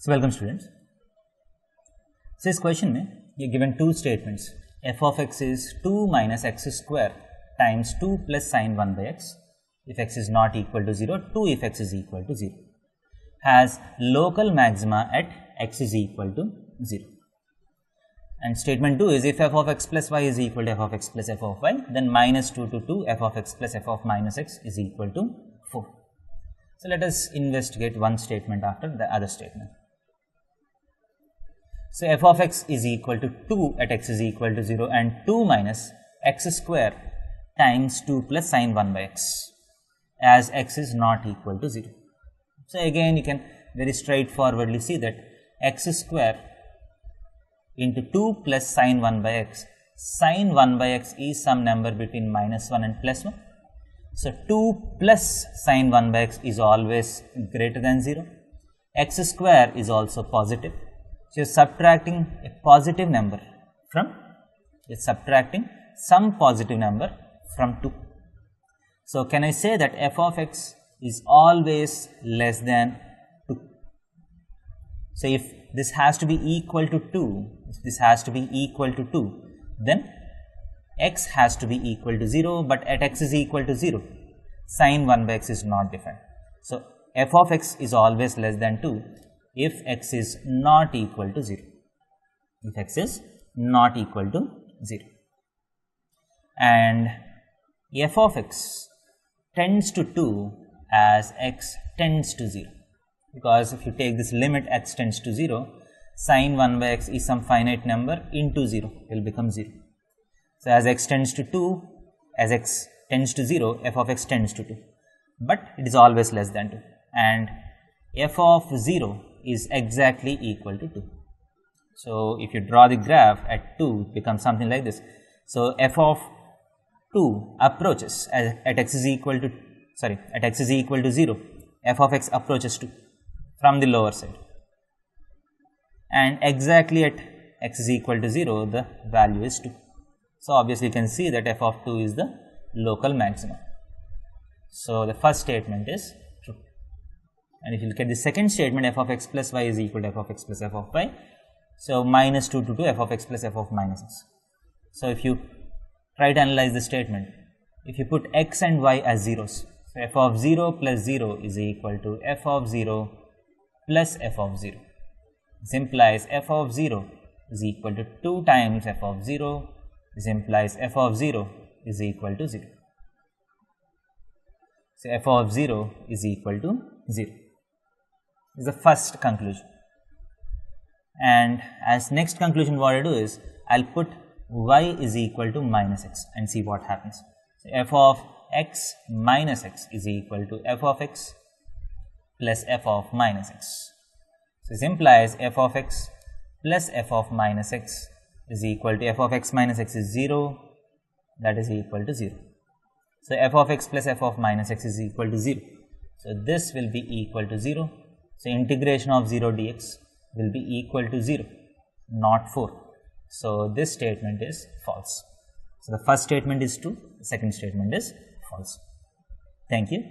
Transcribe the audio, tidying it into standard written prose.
So welcome students. So this question में ये given two statements f of x is 2 minus x square times 2 plus sin 1 by x if x is not equal to 0, 2 if x is equal to 0 has local maxima at x is equal to 0. And statement 2 is if f of x plus y is equal to f of x plus f of y, then minus 2 to 2 f of x plus f of minus x is equal to 4. So let us investigate one statement after the other statement. So f of x is equal to 2 at x is equal to 0 and 2 minus x square times 2 plus sin 1 by x as x is not equal to 0. So again you can very straightforwardly see that x square into 2 plus sin 1 by x. Sin 1 by x is some number between minus 1 and plus 1. So 2 plus sin 1 by x is always greater than 0. X square is also positive. So you are subtracting a positive number from, some positive number from 2. So can I say that f of x is always less than 2? So if this has to be equal to 2, then x has to be equal to 0, but at x is equal to 0, sin 1 by x is not defined. So f of x is always less than 2 if x is not equal to 0. And f of x tends to 2 as x tends to 0, because if you take this limit x tends to 0, sin 1 by x is some finite number into 0 will become 0. So as x tends to 2, as x tends to 0, f of x tends to 2, but it is always less than 2, and f of 0 is exactly equal to 2. So if you draw the graph at 2, it becomes something like this. So f of 2 approaches at x is equal to 0, f of x approaches 2 from the lower side, and exactly at x is equal to 0 the value is 2. So obviously you can see that f of 2 is the local maximum. So the first statement is true. And if you look at the second statement, f of x plus y is equal to f of x plus f of y. So minus 2 to 2 f of x plus f of minus x. So if you try to analyze the statement, if you put x and y as zeros, so f of 0 plus 0 is equal to f of 0 plus f of 0. This implies f of 0 is equal to 2 times f of 0. This implies f of 0 is equal to 0. So f of 0 is equal to 0. This is the first conclusion. And as next conclusion, what I do is I'll put y is equal to minus x and see what happens. So f of x minus x is equal to f of x plus f of minus x. So this implies f of x plus f of minus x is equal to f of x minus x is 0, that is equal to 0. So f of x plus f of minus x is equal to 0. So this will be equal to 0. So integration of 0 dx will be equal to 0, not 4. So this statement is false. So the first statement is true, the second statement is false. Thank you.